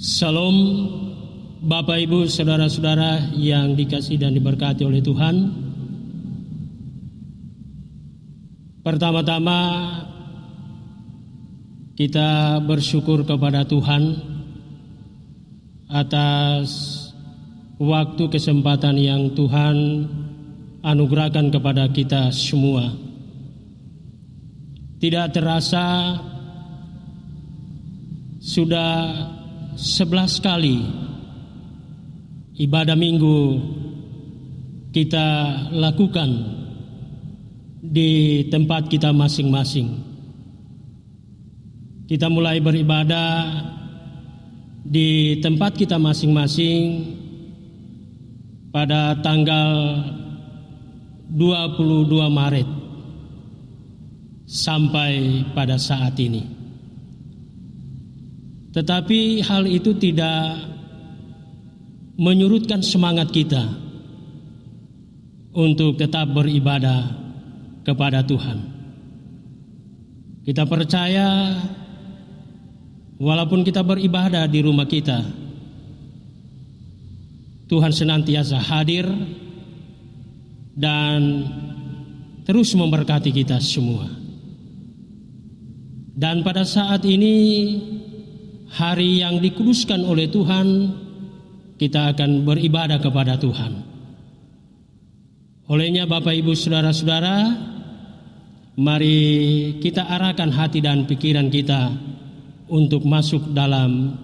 Salam Bapak Ibu Saudara-saudara yang dikasihi dan diberkati oleh Tuhan. Pertama-tama kita bersyukur kepada Tuhan atas waktu kesempatan yang Tuhan anugerahkan kepada kita semua. Tidak terasa sudah 11 kali ibadah minggu kita lakukan di tempat kita masing-masing. Kita mulai beribadah di tempat kita masing-masing pada tanggal 22 Maret sampai pada saat ini. Tetapi hal itu tidak menyurutkan semangat kita untuk tetap beribadah kepada Tuhan. Kita percaya walaupun kita beribadah di rumah kita, Tuhan senantiasa hadir dan terus memberkati kita semua. Dan pada saat ini, hari yang dikuduskan oleh Tuhan, kita akan beribadah kepada Tuhan. Olehnya Bapak Ibu Saudara-saudara, mari kita arahkan hati dan pikiran kita untuk masuk dalam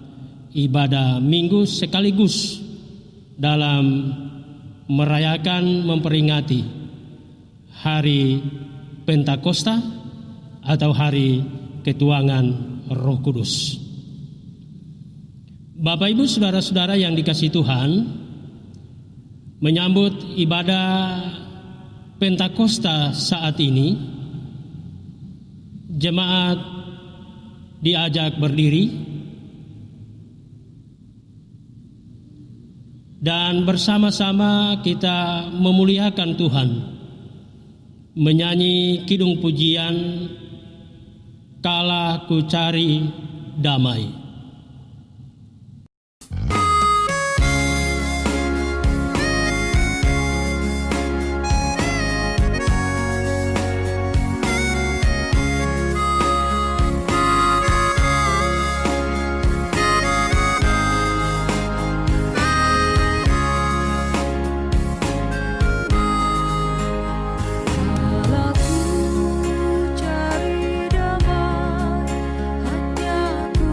ibadah minggu sekaligus dalam merayakan, memperingati hari Pentakosta atau hari ketuangan Roh Kudus. Bapak Ibu Saudara-saudara yang dikasihi Tuhan, menyambut ibadah Pentakosta saat ini, jemaat diajak berdiri dan bersama-sama kita memuliakan Tuhan, menyanyi kidung pujian Kala Ku Cari Damai. Kala ku cari damai, hanya ku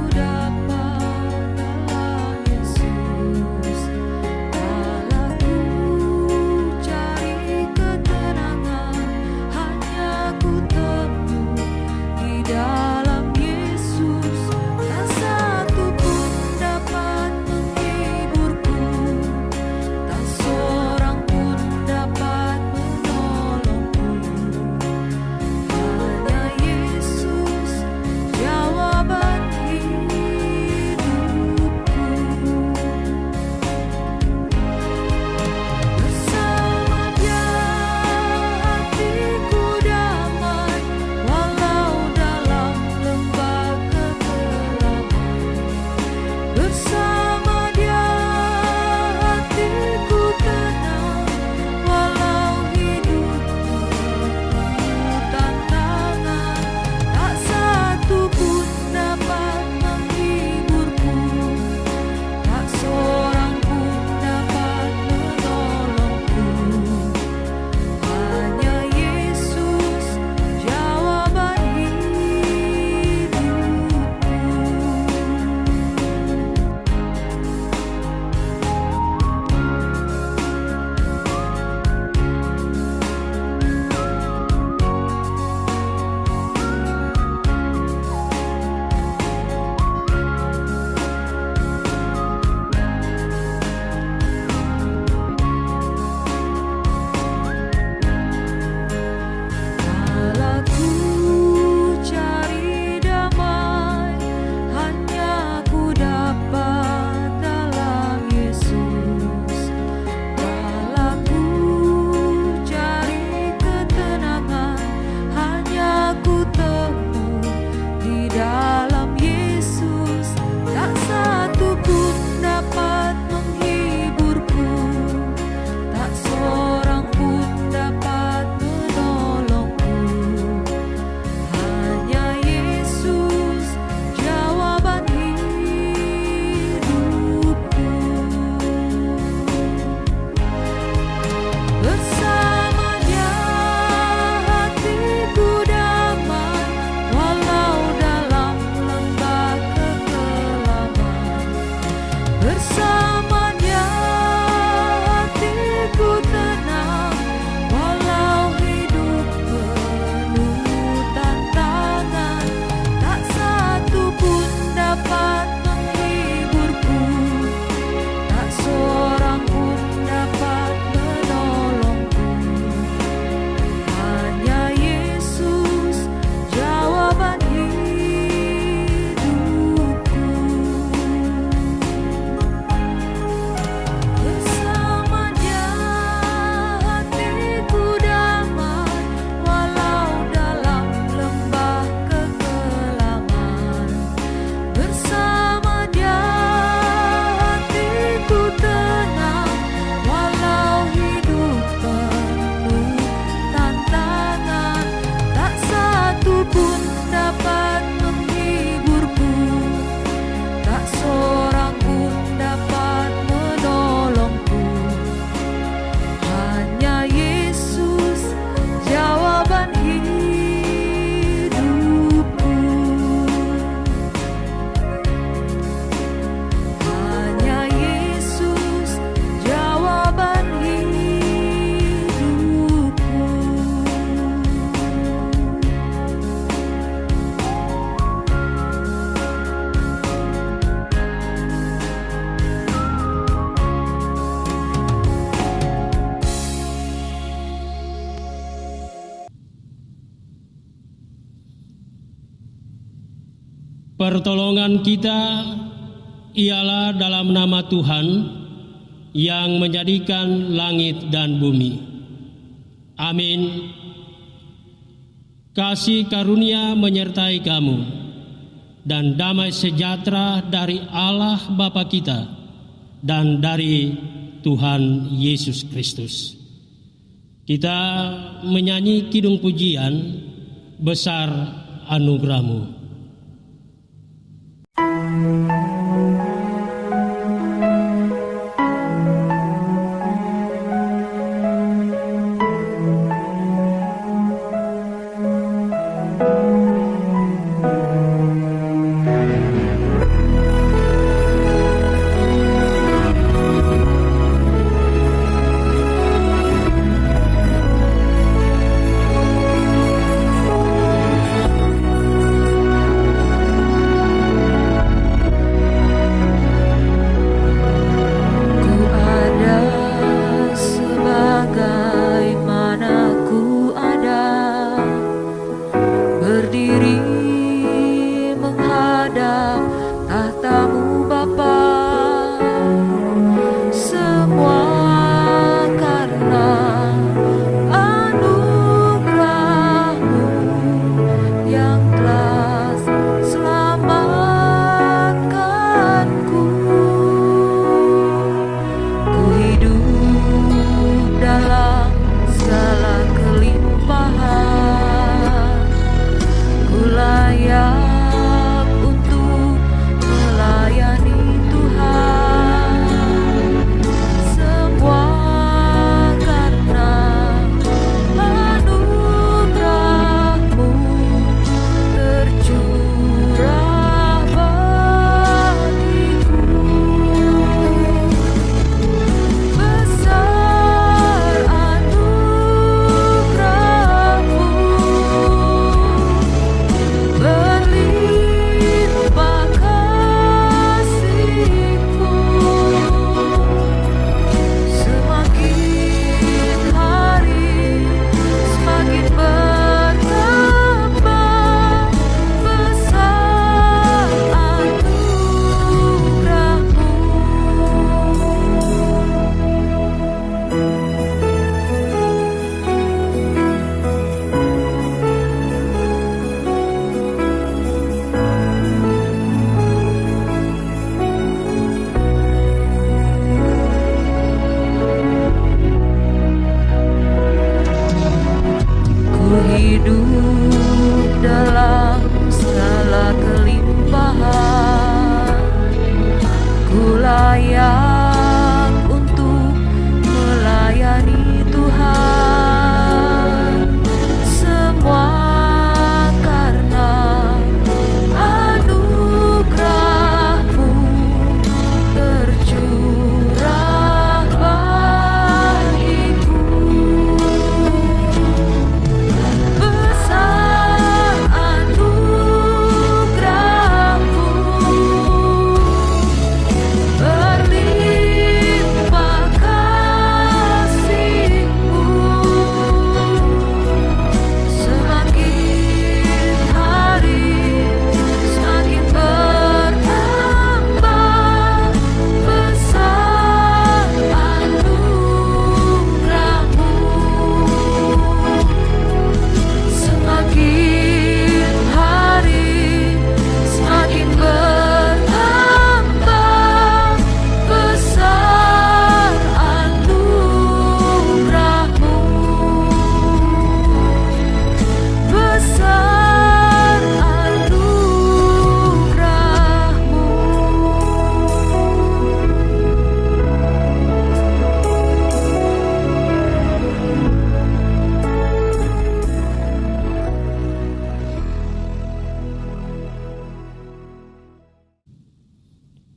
Pertolongan kita ialah dalam nama Tuhan yang menjadikan langit dan bumi. Amin. Kasih karunia menyertai kamu, dan damai sejahtera dari Allah Bapa kita dan dari Tuhan Yesus Kristus. Kita menyanyi kidung pujian, besar anugerah-Mu.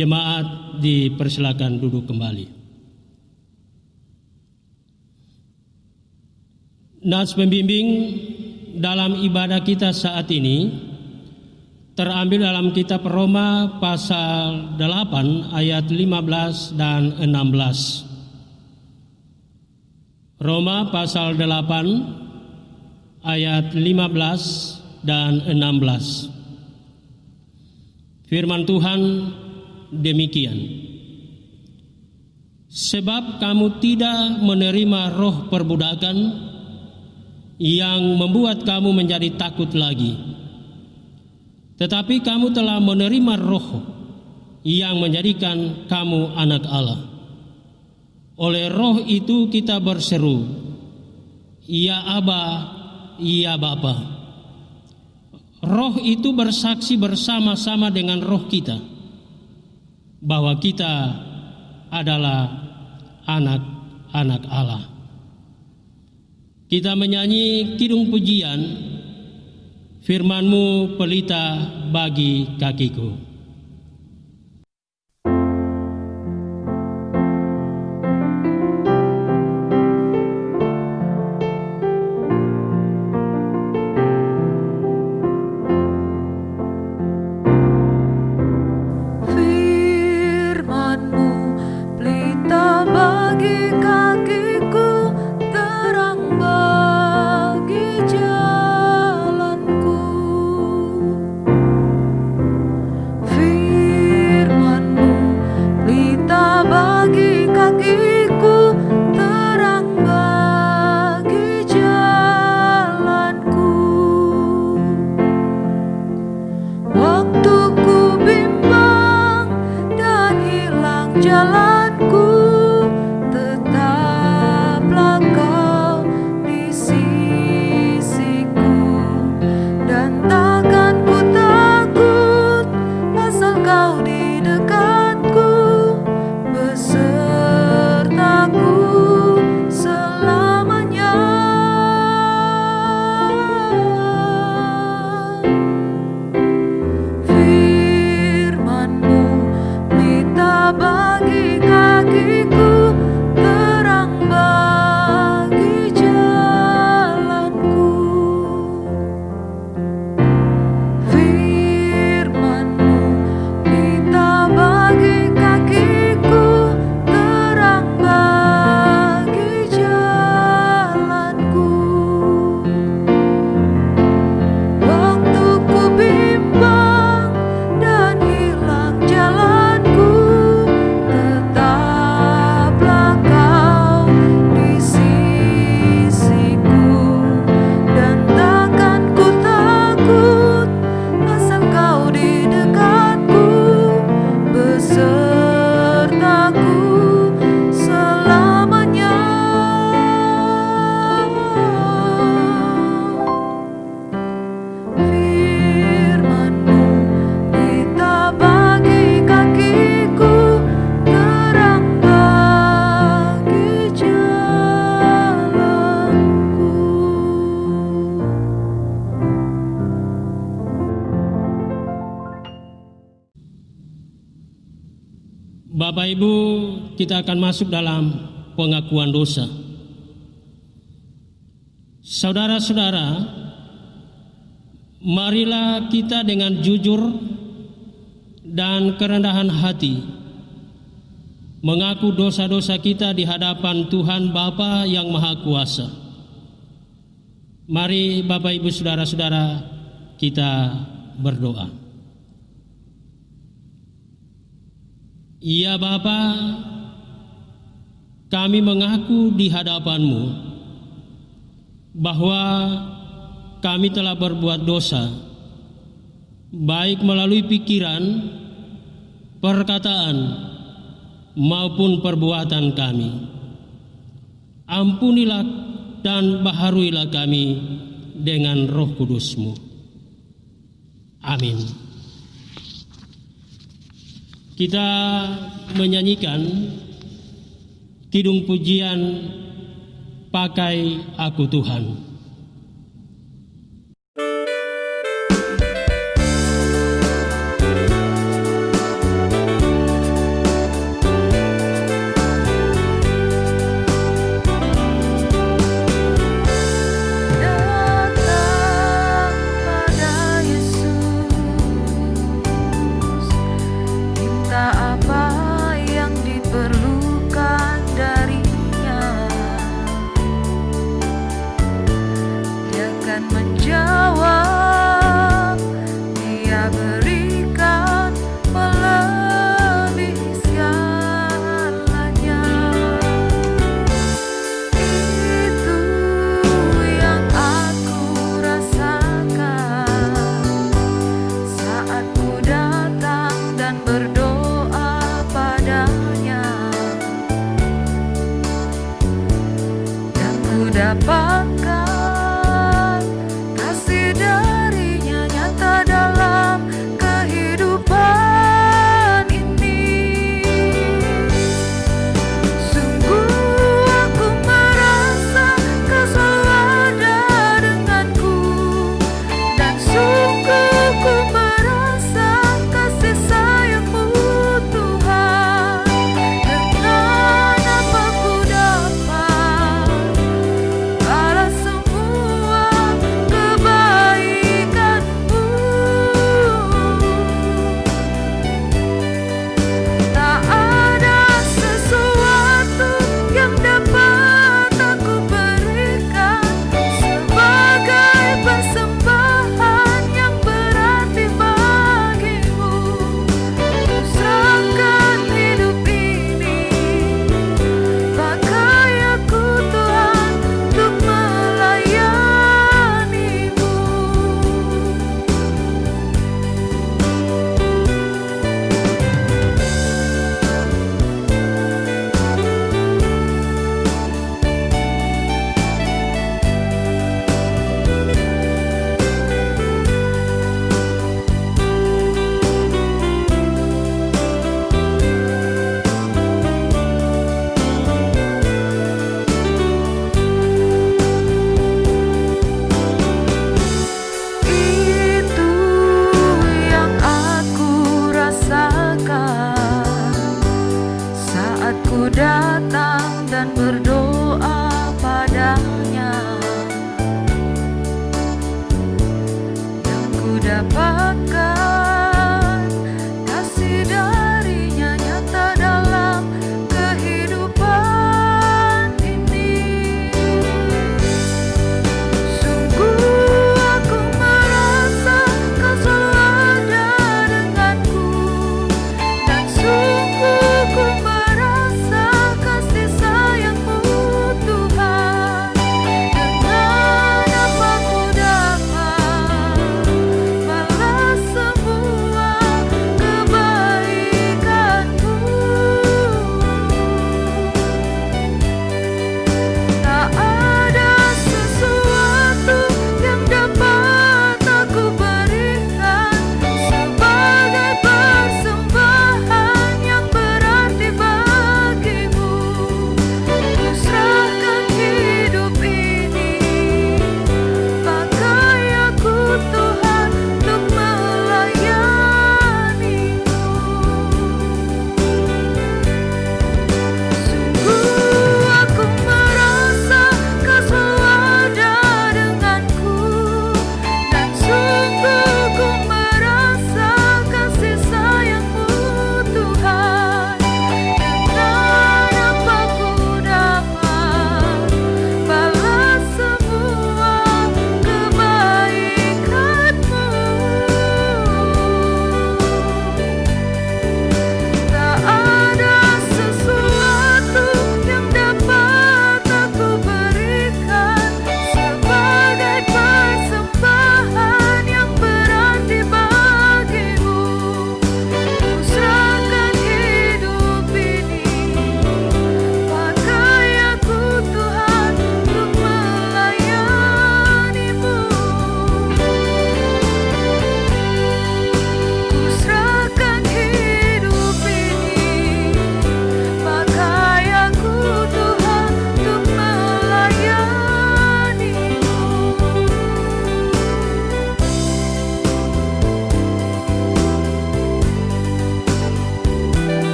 Jemaat dipersilakan duduk kembali. Nas pembimbing dalam ibadah kita saat ini terambil dalam kitab Roma pasal 8 ayat 15 dan 16. Roma pasal 8 ayat 15 dan 16. Firman Tuhan demikian, sebab kamu tidak menerima roh perbudakan yang membuat kamu menjadi takut lagi, tetapi kamu telah menerima roh yang menjadikan kamu anak Allah. Oleh roh itu kita berseru, ya Aba, ya Bapa. Roh itu bersaksi bersama-sama dengan roh kita bahwa kita adalah anak-anak Allah. Kita menyanyi kidung pujian, firman-Mu pelita bagi kakiku. Bapak Ibu, kita akan masuk dalam pengakuan dosa. Saudara-saudara, marilah kita dengan jujur dan kerendahan hati mengaku dosa-dosa kita di hadapan Tuhan Bapa yang Maha Kuasa. Mari Bapak Ibu saudara-saudara, kita berdoa. Ya Bapa, kami mengaku di hadapan-Mu bahwa kami telah berbuat dosa, baik melalui pikiran, perkataan, maupun perbuatan kami. Ampunilah dan baharuilah kami dengan Roh Kudus-Mu. Amin. Kita menyanyikan kidung pujian Pakai Aku Tuhan.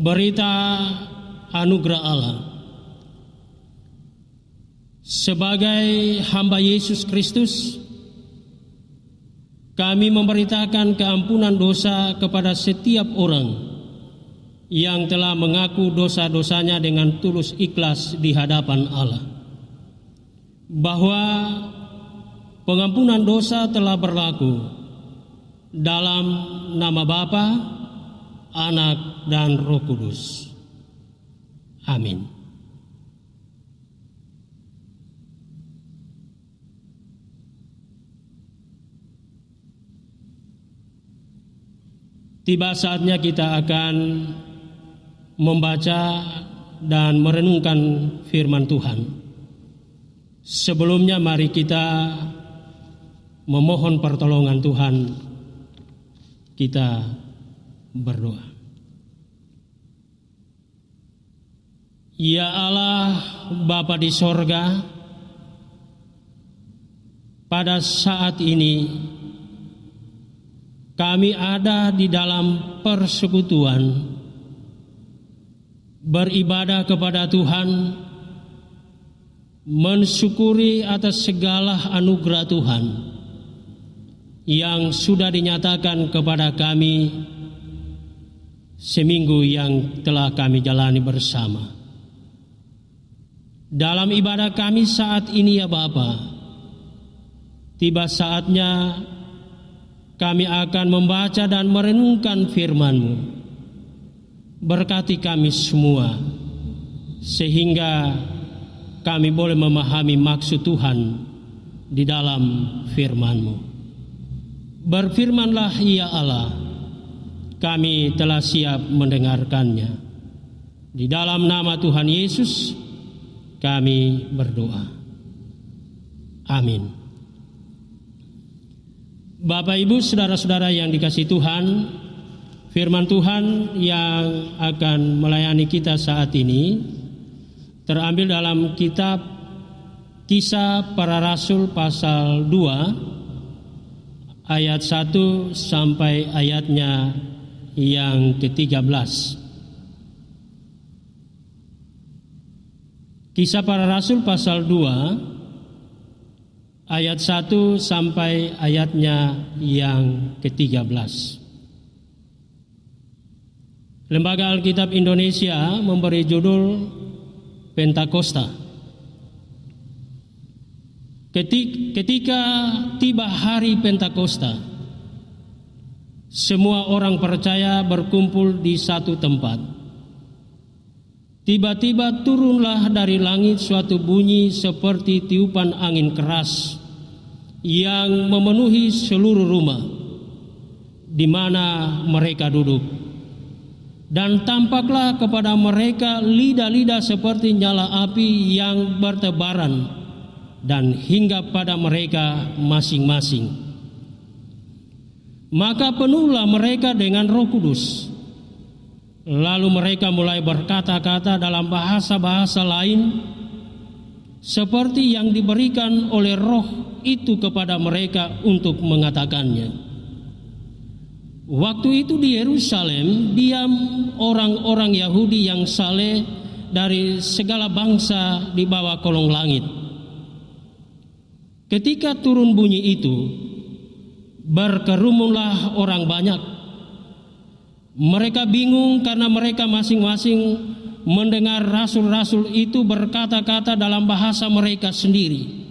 berita anugerah Allah. Sebagai hamba Yesus Kristus, kami memberitakan keampunan dosa kepada setiap orang yang telah mengaku dosa-dosanya dengan tulus ikhlas di hadapan Allah, bahwa pengampunan dosa telah berlaku dalam nama Bapa, Anak, dan Roh Kudus. Amin. Tiba saatnya kita akan membaca dan merenungkan firman Tuhan. Sebelumnya mari kita memohon pertolongan Tuhan. Kita berdoa. Ya Allah, Bapa di sorga, pada saat ini kami ada di dalam persekutuan beribadah kepada Tuhan, mensyukuri atas segala anugerah Tuhan yang sudah dinyatakan kepada kami seminggu yang telah kami jalani bersama. Dalam ibadah kami saat ini ya Bapa, tiba saatnya kami akan membaca dan merenungkan firman-Mu. Berkati kami semua, sehingga kami boleh memahami maksud Tuhan di dalam firman-Mu. Berfirmanlah ya Allah, kami telah siap mendengarkannya. Di dalam nama Tuhan Yesus, kami berdoa. Amin. Bapak, Ibu, saudara-saudara yang dikasihi Tuhan, firman Tuhan yang akan melayani kita saat ini terambil dalam kitab Kisah Para Rasul pasal 2 ayat 1 sampai ayatnya yang ke-13. Kisah Para Rasul pasal 2 ayat 1 sampai ayatnya yang ke-13. Lembaga Alkitab Indonesia memberi judul Pentakosta. Ketika tiba hari Pentakosta, semua orang percaya berkumpul di satu tempat. Tiba-tiba turunlah dari langit suatu bunyi seperti tiupan angin keras yang memenuhi seluruh rumah di mana mereka duduk. Dan tampaklah kepada mereka lidah-lidah seperti nyala api yang bertebaran dan hinggap pada mereka masing-masing. Maka penuhlah mereka dengan Roh Kudus. Lalu mereka mulai berkata-kata dalam bahasa-bahasa lain seperti yang diberikan oleh Roh itu kepada mereka untuk mengatakannya. Waktu itu di Yerusalem diam orang-orang Yahudi yang saleh dari segala bangsa di bawah kolong langit. Ketika turun bunyi itu, berkerumunlah orang banyak. Mereka bingung karena mereka masing-masing mendengar rasul-rasul itu berkata-kata dalam bahasa mereka sendiri.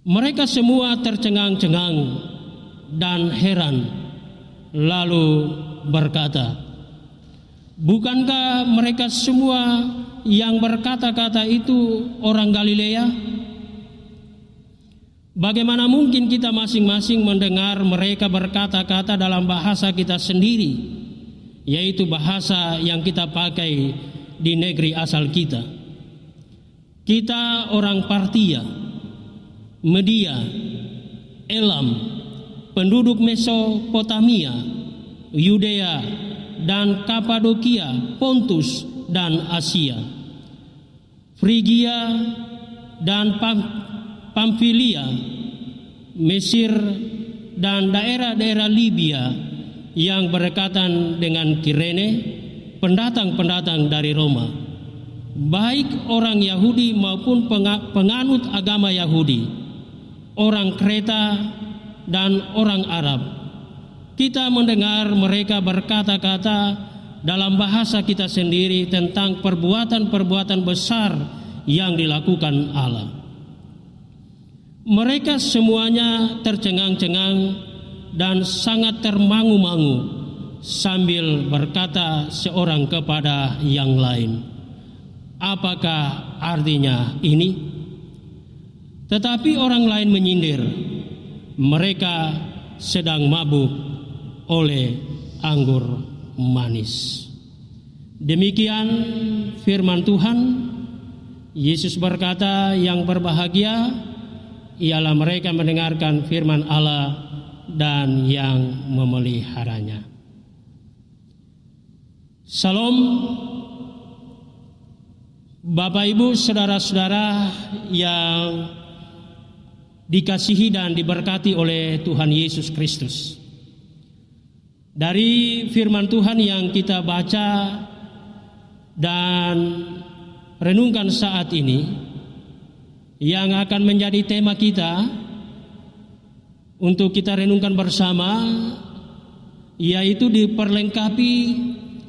Mereka semua tercengang-cengang dan heran, lalu berkata, "Bukankah mereka semua yang berkata-kata itu orang Galilea? Bagaimana mungkin kita masing-masing mendengar mereka berkata-kata dalam bahasa kita sendiri, yaitu bahasa yang kita pakai di negeri asal kita? Kita orang Partia, Media, Elam, penduduk Mesopotamia, Yudea, dan Kapadokia, Pontus, dan Asia, Frigia, dan Pamfilia, Mesir, dan daerah-daerah Libya yang berdekatan dengan Kirene, pendatang-pendatang dari Roma, baik orang Yahudi maupun penganut agama Yahudi, orang Kreta dan orang Arab. Kita mendengar mereka berkata-kata dalam bahasa kita sendiri tentang perbuatan-perbuatan besar yang dilakukan Allah. Mereka semuanya tercengang-cengang dan sangat termangu-mangu sambil berkata seorang kepada yang lain, "Apakah artinya ini?" Tetapi orang lain menyindir, "Mereka sedang mabuk oleh anggur manis." Demikian firman Tuhan. Yesus berkata, yang berbahagia ialah mereka mendengarkan firman Allah dan yang memeliharanya. Salam Bapak Ibu, saudara-saudara yang dikasihi dan diberkati oleh Tuhan Yesus Kristus. Dari firman Tuhan yang kita baca dan renungkan saat ini, yang akan menjadi tema kita untuk kita renungkan bersama, yaitu diperlengkapi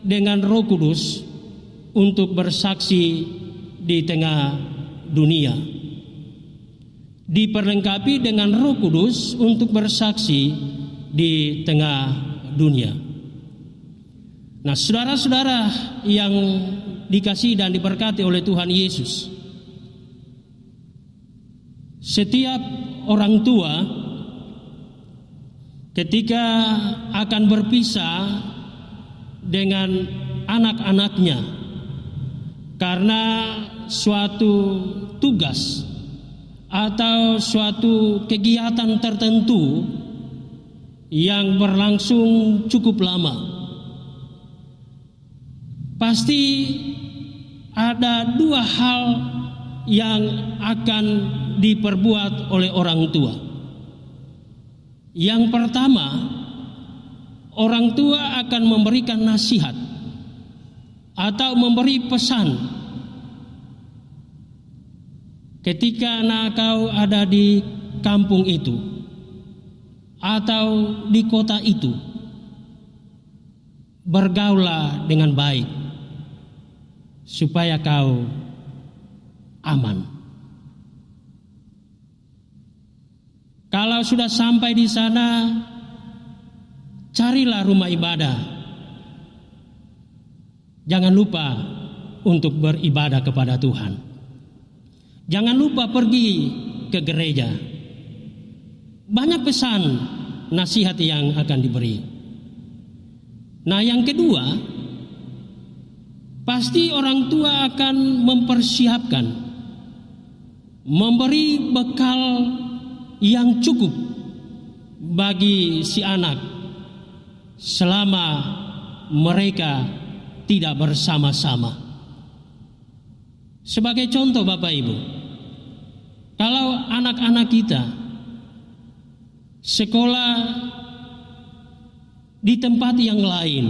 dengan Roh Kudus untuk bersaksi di tengah dunia. Diperlengkapi dengan Roh Kudus untuk bersaksi di tengah dunia. Nah, saudara-saudara yang dikasihi dan diberkati oleh Tuhan Yesus, setiap orang tua ketika akan berpisah dengan anak-anaknya karena suatu tugas atau suatu kegiatan tertentu yang berlangsung cukup lama, pasti ada dua hal yang akan diperbuat oleh orang tua. Yang pertama, orang tua akan memberikan nasihat atau memberi pesan ketika anak kau ada di kampung itu atau di kota itu. Bergaulah dengan baik supaya kau aman. Kalau sudah sampai di sana, carilah rumah ibadah. Jangan lupa untuk beribadah kepada Tuhan. Jangan lupa pergi ke gereja. Banyak pesan nasihat yang akan diberi. Nah, yang kedua, pasti orang tua akan mempersiapkan, memberi bekal yang cukup bagi si anak selama mereka tidak bersama-sama. Sebagai contoh Bapak Ibu, kalau anak-anak kita sekolah di tempat yang lain,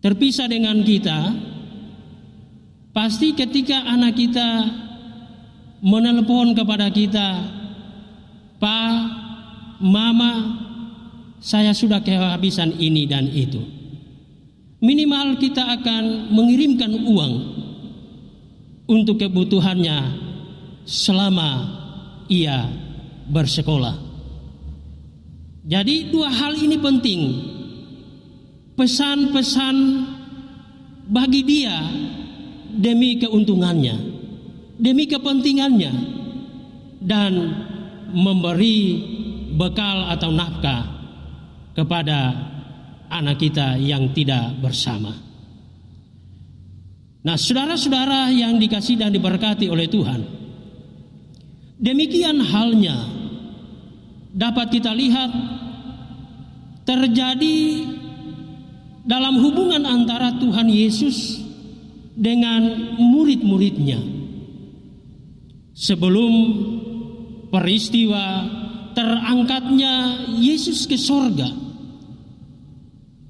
terpisah dengan kita, pasti ketika anak kita menelepon kepada kita, "Pak, Mama, saya sudah kehabisan ini dan itu." Minimal kita akan mengirimkan uang untuk kebutuhannya selama ia bersekolah. Jadi dua hal ini penting. Pesan-pesan bagi dia demi keuntungannya, demi kepentingannya, dan memberi bekal atau nafkah kepada anak kita yang tidak bersama. Nah, saudara-saudara yang dikasihi dan diberkati oleh Tuhan, demikian halnya dapat kita lihat terjadi dalam hubungan antara Tuhan Yesus dengan murid-muridnya. Sebelum peristiwa terangkatnya Yesus ke sorga,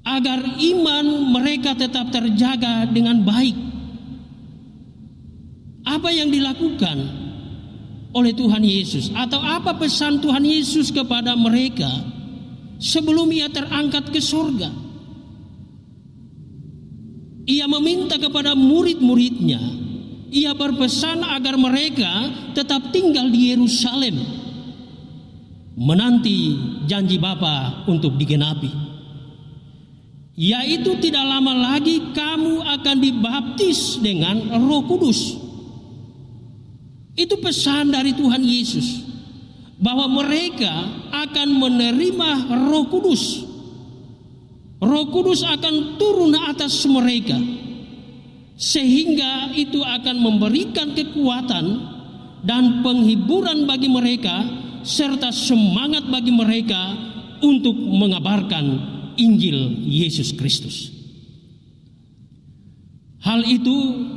agar iman mereka tetap terjaga dengan baik. Apa yang dilakukan oleh Tuhan Yesus, atau apa pesan Tuhan Yesus kepada mereka sebelum ia terangkat ke surga? Ia meminta kepada murid-muridnya, ia berpesan agar mereka tetap tinggal di Yerusalem, menanti janji Bapa untuk digenapi, yaitu tidak lama lagi kamu akan dibaptis dengan Roh Kudus. Itu pesan dari Tuhan Yesus, bahwa mereka akan menerima Roh Kudus. Roh Kudus akan turun atas mereka, sehingga itu akan memberikan kekuatan dan penghiburan bagi mereka, serta semangat bagi mereka untuk mengabarkan Injil Yesus Kristus. Hal itu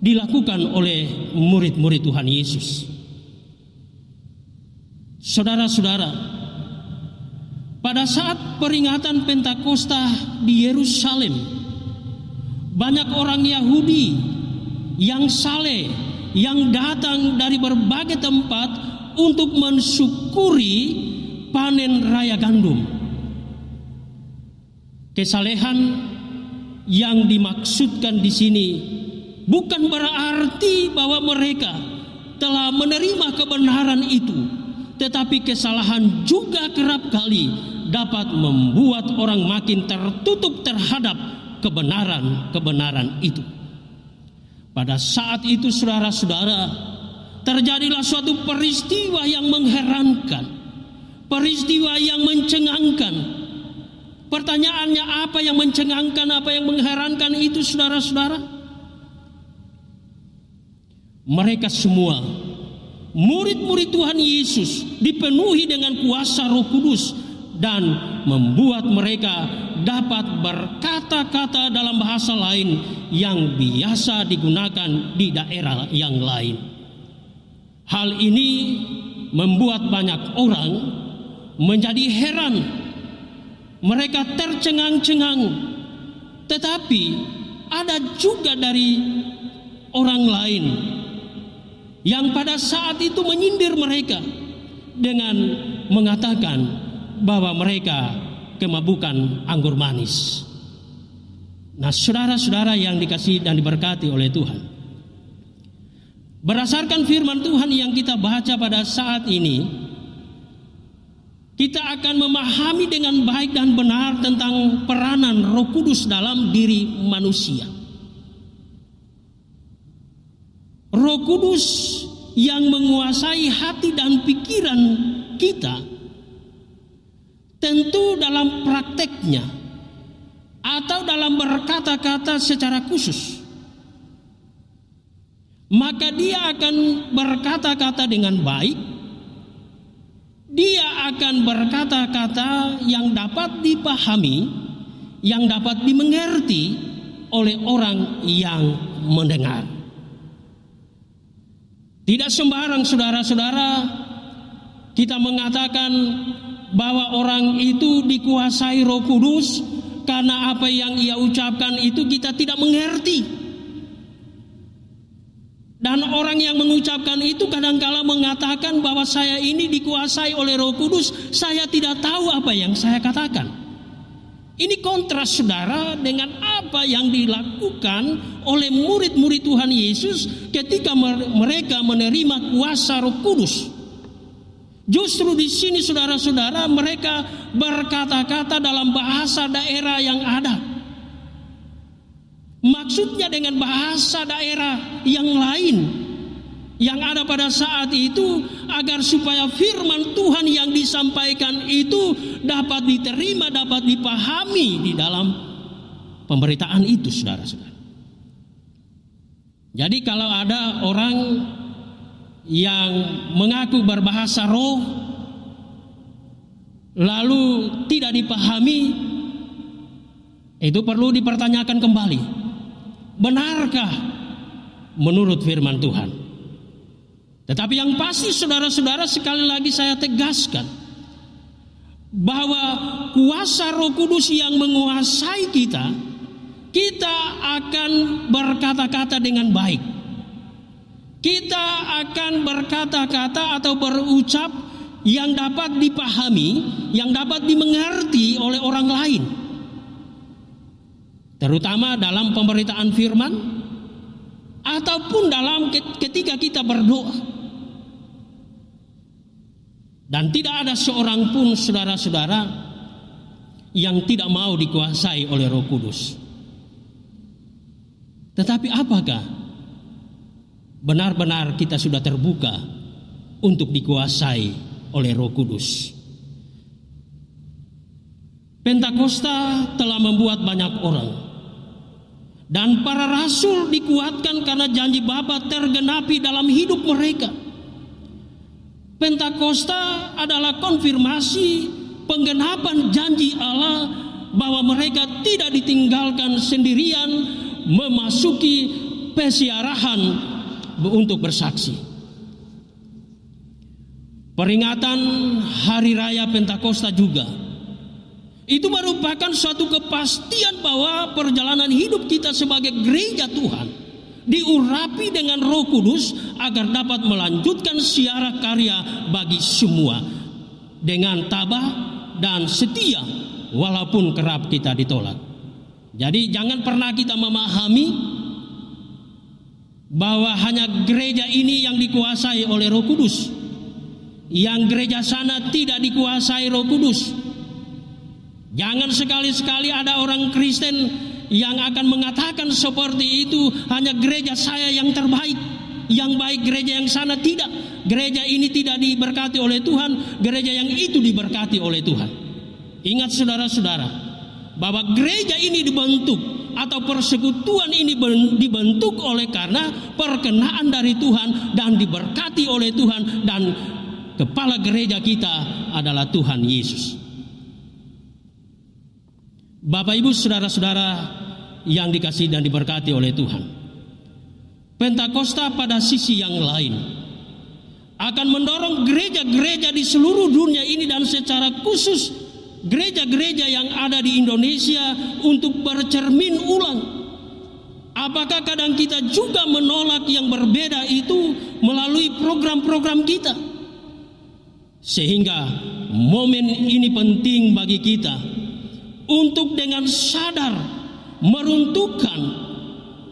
dilakukan oleh murid-murid Tuhan Yesus. Saudara-saudara, pada saat peringatan Pentakosta di Yerusalem, banyak orang Yahudi yang saleh yang datang dari berbagai tempat untuk mensyukuri panen raya gandum. Kesalehan yang dimaksudkan di sini bukan berarti bahwa mereka telah menerima kebenaran itu, tetapi kesalahan juga kerap kali dapat membuat orang makin tertutup terhadap kebenaran-kebenaran itu. Pada saat itu, saudara-saudara, terjadilah suatu peristiwa yang mengherankan, peristiwa yang mencengangkan. Pertanyaannya, apa yang mencengangkan, apa yang mengherankan itu, saudara-saudara? Mereka semua, murid-murid Tuhan Yesus, dipenuhi dengan kuasa Roh Kudus dan membuat mereka dapat berkata-kata dalam bahasa lain yang biasa digunakan di daerah yang lain. Hal ini membuat banyak orang menjadi heran. Mereka tercengang-cengang. Tetapi ada juga dari orang lain yang pada saat itu menyindir mereka dengan mengatakan bahwa mereka kemabukan anggur manis. Nah, saudara-saudara yang dikasihi dan diberkati oleh Tuhan, berdasarkan firman Tuhan yang kita baca pada saat ini, kita akan memahami dengan baik dan benar tentang peranan Roh Kudus dalam diri manusia. Roh Kudus yang menguasai hati dan pikiran kita, tentu dalam prakteknya atau dalam berkata-kata secara khusus, maka dia akan berkata-kata dengan baik. Dia akan berkata-kata yang dapat dipahami, yang dapat dimengerti oleh orang yang mendengar. Tidak sembarang, saudara-saudara, kita mengatakan bahwa orang itu dikuasai Roh Kudus karena apa yang ia ucapkan itu kita tidak mengerti. Dan orang yang mengucapkan itu kadangkala mengatakan bahwa saya ini dikuasai oleh Roh Kudus, saya tidak tahu apa yang saya katakan. Ini kontras, saudara, dengan apa yang dilakukan oleh murid-murid Tuhan Yesus ketika mereka menerima kuasa Roh Kudus. Justru di sini, saudara-saudara, mereka berkata-kata dalam bahasa daerah yang ada. Maksudnya dengan bahasa daerah yang lain yang ada pada saat itu, agar supaya firman Tuhan yang disampaikan itu dapat diterima, dapat dipahami di dalam pemberitaan itu, saudara-saudara. Jadi kalau ada orang yang mengaku berbahasa roh lalu tidak dipahami, itu perlu dipertanyakan kembali. Benarkah menurut firman Tuhan? Tetapi yang pasti, saudara-saudara, sekali lagi saya tegaskan bahwa kuasa Roh Kudus yang menguasai kita, kita akan berkata-kata dengan baik. Kita akan berkata-kata atau berucap yang dapat dipahami, yang dapat dimengerti oleh orang lain. Terutama dalam pemberitaan firman ataupun dalam ketika kita berdoa. Dan tidak ada seorang pun saudara-saudara yang tidak mau dikuasai oleh Roh Kudus. Tetapi apakah benar-benar kita sudah terbuka untuk dikuasai oleh Roh Kudus? Pentakosta telah membuat banyak orang, dan para rasul dikuatkan karena janji Bapa tergenapi dalam hidup mereka. Pentakosta adalah konfirmasi penggenapan janji Allah bahwa mereka tidak ditinggalkan sendirian memasuki pesiarahan untuk bersaksi. Peringatan Hari Raya Pentakosta juga itu merupakan suatu kepastian bahwa perjalanan hidup kita sebagai gereja Tuhan diurapi dengan Roh Kudus agar dapat melanjutkan siara karya bagi semua dengan tabah dan setia walaupun kerap kita ditolak. Jadi jangan pernah kita memahami bahwa hanya gereja ini yang dikuasai oleh Roh Kudus, yang gereja sana tidak dikuasai Roh Kudus. Jangan sekali-sekali ada orang Kristen yang akan mengatakan seperti itu, hanya gereja saya yang terbaik, yang baik gereja yang sana tidak. Gereja ini tidak diberkati oleh Tuhan, gereja yang itu diberkati oleh Tuhan. Ingat saudara-saudara, bahwa gereja ini dibentuk atau persekutuan ini dibentuk oleh karena perkenaan dari Tuhan dan diberkati oleh Tuhan, dan kepala gereja kita adalah Tuhan Yesus. Bapak Ibu saudara-saudara yang dikasihi dan diberkati oleh Tuhan, Pentakosta pada sisi yang lain akan mendorong gereja-gereja di seluruh dunia ini dan secara khusus gereja-gereja yang ada di Indonesia untuk bercermin ulang. Apakah kadang kita juga menolak yang berbeda itu melalui program-program kita? Sehingga momen ini penting bagi kita untuk dengan sadar meruntuhkan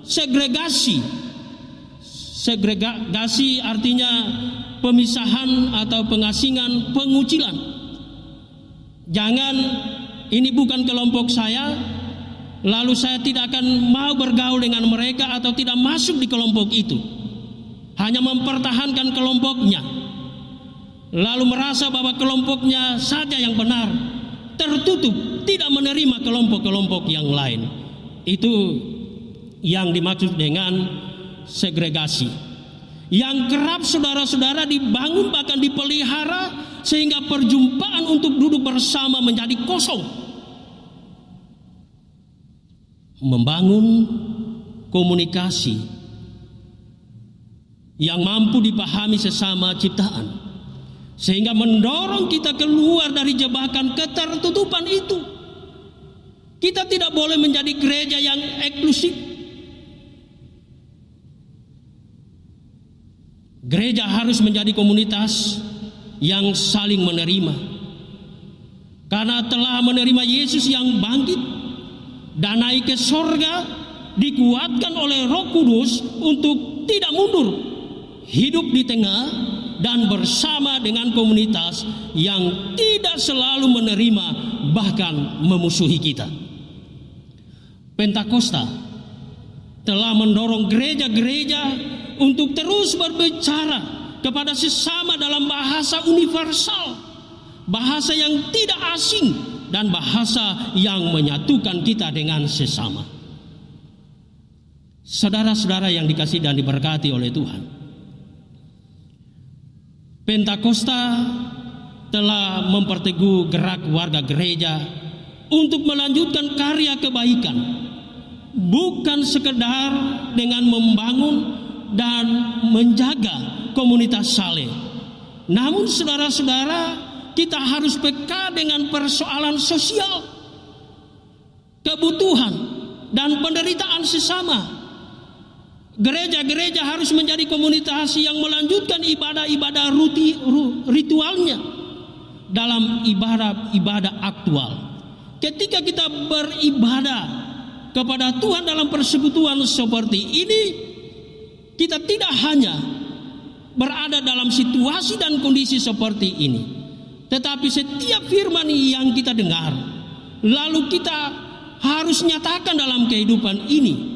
segregasi. Segregasi artinya pemisahan atau pengasingan, pengucilan. Jangan ini bukan kelompok saya, lalu saya tidak akan mau bergaul dengan mereka atau tidak masuk di kelompok itu. Hanya mempertahankan kelompoknya, lalu merasa bahwa kelompoknya saja yang benar, tertutup, tidak menerima kelompok-kelompok yang lain. Itu yang dimaksud dengan segregasi, yang kerap saudara-saudara dibangun bahkan dipelihara sehingga perjumpaan untuk duduk bersama menjadi kosong. Membangun komunikasi yang mampu dipahami sesama ciptaan sehingga mendorong kita keluar dari jebakan ketertutupan itu. Kita tidak boleh menjadi gereja yang eksklusif. Gereja harus menjadi komunitas yang saling menerima. Karena telah menerima Yesus yang bangkit dan naik ke sorga, dikuatkan oleh Roh Kudus untuk tidak mundur, hidup di tengah dan bersama dengan komunitas yang tidak selalu menerima bahkan memusuhi kita. Pentakosta telah mendorong gereja-gereja untuk terus berbicara kepada sesama dalam bahasa universal, bahasa yang tidak asing dan bahasa yang menyatukan kita dengan sesama. Saudara-saudara yang dikasihi dan diberkati oleh Tuhan, Pentakosta telah memperteguh gerak warga gereja untuk melanjutkan karya kebaikan, bukan sekedar dengan membangun dan menjaga komunitas saleh, namun saudara-saudara kita harus peka dengan persoalan sosial, kebutuhan dan penderitaan sesama. Gereja-gereja harus menjadi komunitas yang melanjutkan ibadah-ibadah ritualnya dalam ibadah aktual. Ketika kita beribadah kepada Tuhan dalam persekutuan seperti ini, kita tidak hanya berada dalam situasi dan kondisi seperti ini, tetapi setiap firman yang kita dengar, lalu kita harus nyatakan dalam kehidupan ini.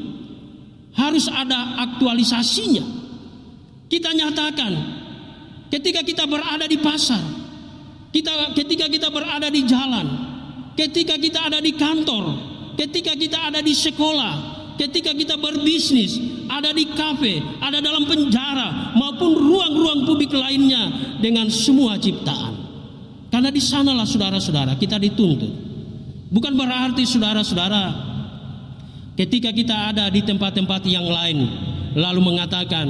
Harus ada aktualisasinya. Kita nyatakan ketika kita berada di pasar, ketika kita berada di jalan, ketika kita ada di kantor, ketika kita ada di sekolah, ketika kita berbisnis, ada di kafe, ada dalam penjara maupun ruang-ruang publik lainnya dengan semua ciptaan. Karena di sanalah saudara-saudara kita dituntut. Bukan berarti saudara-saudara ketika kita ada di tempat-tempat yang lain lalu mengatakan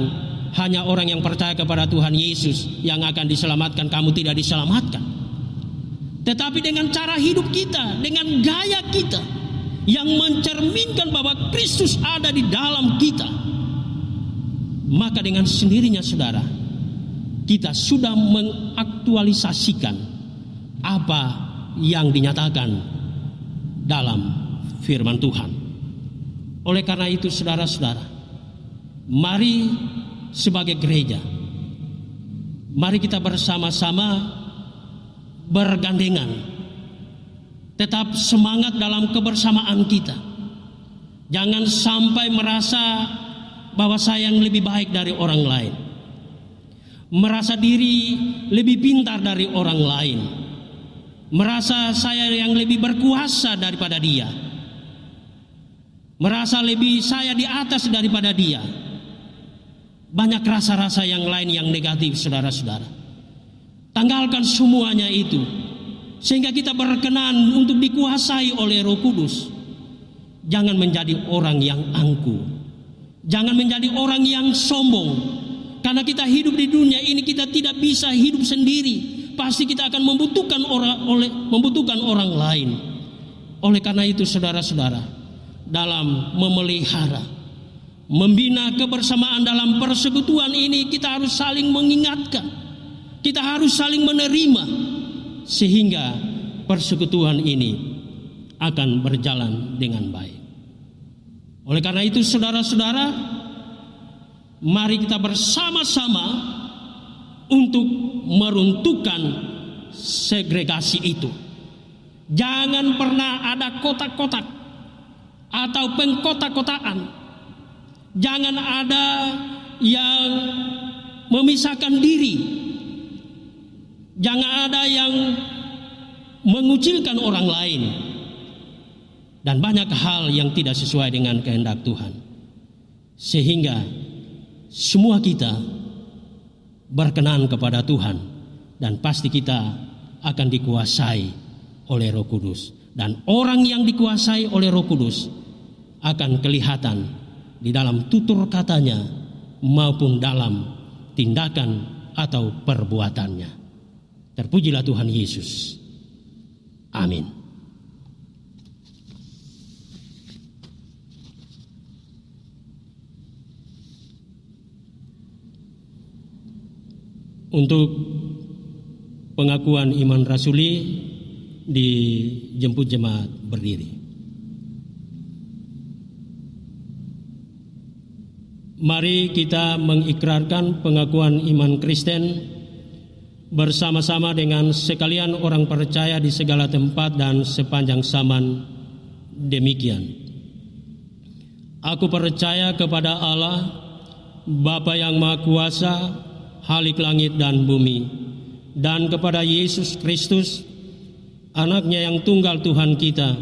hanya orang yang percaya kepada Tuhan Yesus yang akan diselamatkan, kamu tidak diselamatkan. Tetapi dengan cara hidup kita, dengan gaya kita yang mencerminkan bahwa Kristus ada di dalam kita, maka dengan sendirinya saudara, kita sudah mengaktualisasikan apa yang dinyatakan dalam firman Tuhan. Oleh karena itu saudara-saudara, mari sebagai gereja, mari kita bersama-sama bergandengan, tetap semangat dalam kebersamaan kita. Jangan sampai merasa bahwa saya yang lebih baik dari orang lain, merasa diri lebih pintar dari orang lain, merasa saya yang lebih berkuasa daripada dia, merasa lebih saya di atas daripada dia. Banyak rasa-rasa yang lain yang negatif saudara-saudara. Tanggalkan semuanya itu, sehingga kita berkenan untuk dikuasai oleh Roh Kudus. Jangan menjadi orang yang angkuh, jangan menjadi orang yang sombong. Karena kita hidup di dunia ini, kita tidak bisa hidup sendiri. Pasti kita akan membutuhkan orang lain. Oleh karena itu saudara-saudara, dalam memelihara, membina kebersamaan dalam persekutuan ini, kita harus saling mengingatkan, kita harus saling menerima, sehingga persekutuan ini akan berjalan dengan baik. Oleh karena itu saudara-saudara, mari kita bersama-sama untuk meruntuhkan segregasi itu. Jangan pernah ada kotak-kotak atau pengkotak-kotaan. Jangan ada yang memisahkan diri. Jangan ada yang mengucilkan orang lain. Dan banyak hal yang tidak sesuai dengan kehendak Tuhan. Sehingga semua kita berkenan kepada Tuhan, dan pasti kita akan dikuasai oleh Roh Kudus. Dan orang yang dikuasai oleh Roh Kudus akan kelihatan di dalam tutur katanya maupun dalam tindakan atau perbuatannya. Terpujilah Tuhan Yesus. Amin. Untuk pengakuan iman rasuli, dijemput jemaat berdiri. Mari kita mengikrarkan pengakuan iman Kristen bersama-sama dengan sekalian orang percaya di segala tempat dan sepanjang zaman. Demikian. Aku percaya kepada Allah, Bapa yang Maha Kuasa, Khalik langit dan bumi, dan kepada Yesus Kristus, Anaknya yang tunggal Tuhan kita,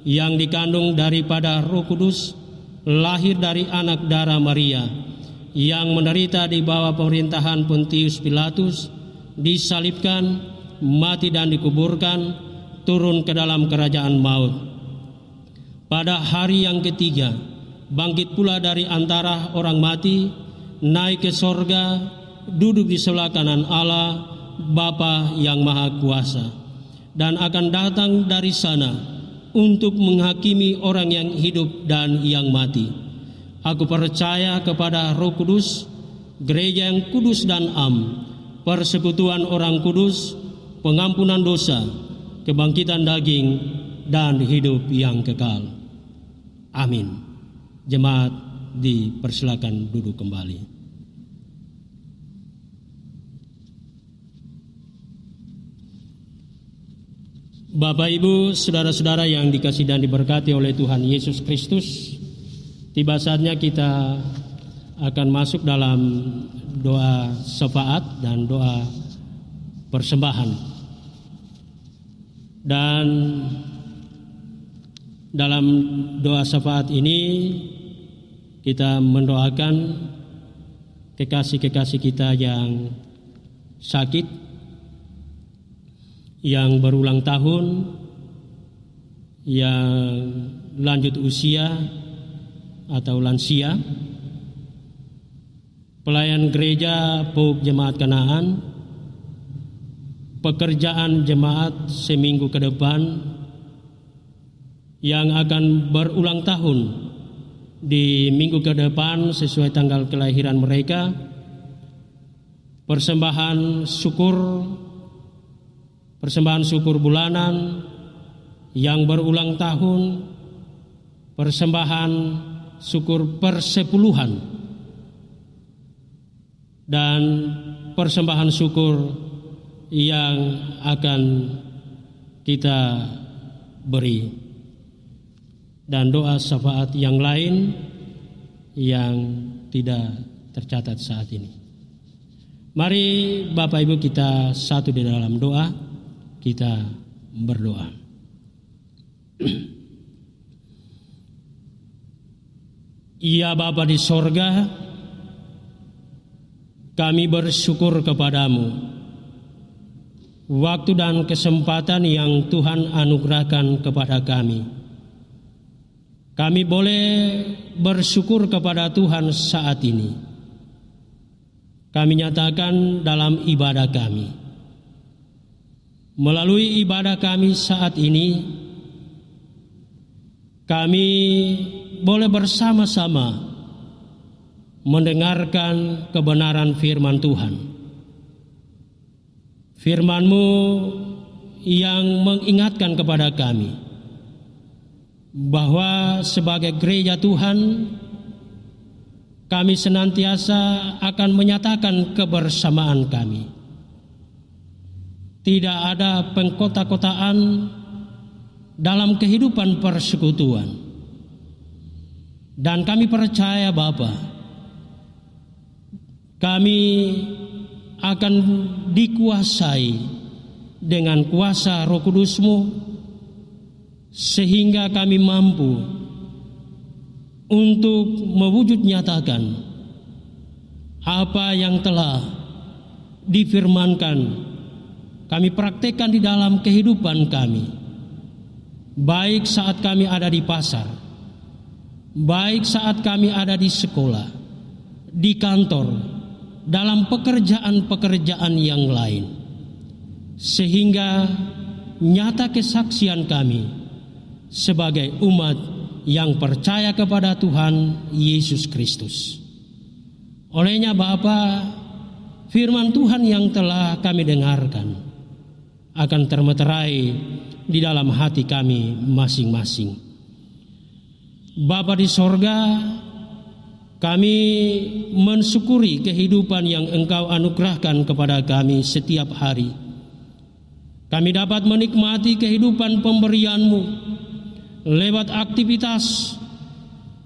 yang dikandung daripada Roh Kudus, lahir dari anak darah Maria, yang menderita di bawah pemerintahan Pontius Pilatus, disalibkan, mati dan dikuburkan, turun ke dalam kerajaan maut. Pada hari yang ketiga, bangkit pula dari antara orang mati, naik ke sorga, duduk di sebelah kanan Allah, Bapa yang Maha Kuasa, dan akan datang dari sana untuk menghakimi orang yang hidup dan yang mati. Aku percaya kepada Roh Kudus, gereja yang kudus dan am, persekutuan orang kudus, pengampunan dosa, kebangkitan daging, dan hidup yang kekal. Amin. Jemaat dipersilakan duduk kembali. Bapak, Ibu, saudara-saudara yang dikasihi dan diberkati oleh Tuhan Yesus Kristus, tiba saatnya kita akan masuk dalam doa syafaat dan doa persembahan. Dan dalam doa syafaat ini kita mendoakan kekasih-kekasih kita yang sakit, yang berulang tahun, yang lanjut usia atau lansia, pelayan gereja PAUK Jemaat Kanaan, pekerjaan jemaat seminggu ke depan yang akan berulang tahun di minggu ke depan sesuai tanggal kelahiran mereka, persembahan syukur bulanan yang berulang tahun, persembahan syukur persepuluhan, dan persembahan syukur yang akan kita beri, dan doa syafaat yang lain yang tidak tercatat saat ini. Mari Bapak Ibu kita satu di dalam doa, kita berdoa. Ya Bapa di sorga, kami bersyukur kepadamu waktu dan kesempatan yang Tuhan anugerahkan kepada kami. Kami boleh bersyukur kepada Tuhan saat ini. Kami nyatakan dalam ibadah kami. Melalui ibadah kami saat ini, kami boleh bersama-sama mendengarkan kebenaran firman Tuhan. Firman-Mu yang mengingatkan kepada kami bahwa sebagai gereja Tuhan, kami senantiasa akan menyatakan kebersamaan kami. Tidak ada pengkota-kotaan dalam kehidupan persekutuan. Dan kami percaya Bapa, kami akan dikuasai dengan kuasa Roh Kudus-Mu, sehingga kami mampu untuk mewujud nyatakan apa yang telah difirmankan, kami praktekkan di dalam kehidupan kami, baik saat kami ada di pasar, baik saat kami ada di sekolah, di kantor, dalam pekerjaan-pekerjaan yang lain, sehingga nyata kesaksian kami sebagai umat yang percaya kepada Tuhan Yesus Kristus. Olehnya Bapa, firman Tuhan yang telah kami dengarkan akan termeterai di dalam hati kami masing-masing. Bapa di sorga, kami mensyukuri kehidupan yang Engkau anugerahkan kepada kami setiap hari. Kami dapat menikmati kehidupan pemberian-Mu lewat aktivitas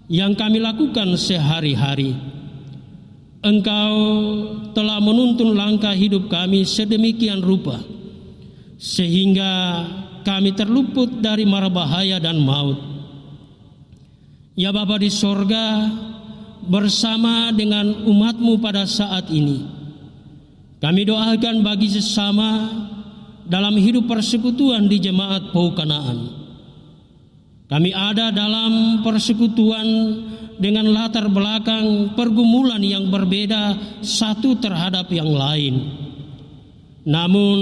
yang kami lakukan sehari-hari. Engkau telah menuntun langkah hidup kami sedemikian rupa, sehingga kami terluput dari mara bahaya dan maut. Ya Bapa di sorga, bersama dengan umat-Mu pada saat ini, kami doakan bagi sesama dalam hidup persekutuan di Jemaat PAUK Kanaan. Kami ada dalam persekutuan dengan latar belakang pergumulan yang berbeda satu terhadap yang lain. Namun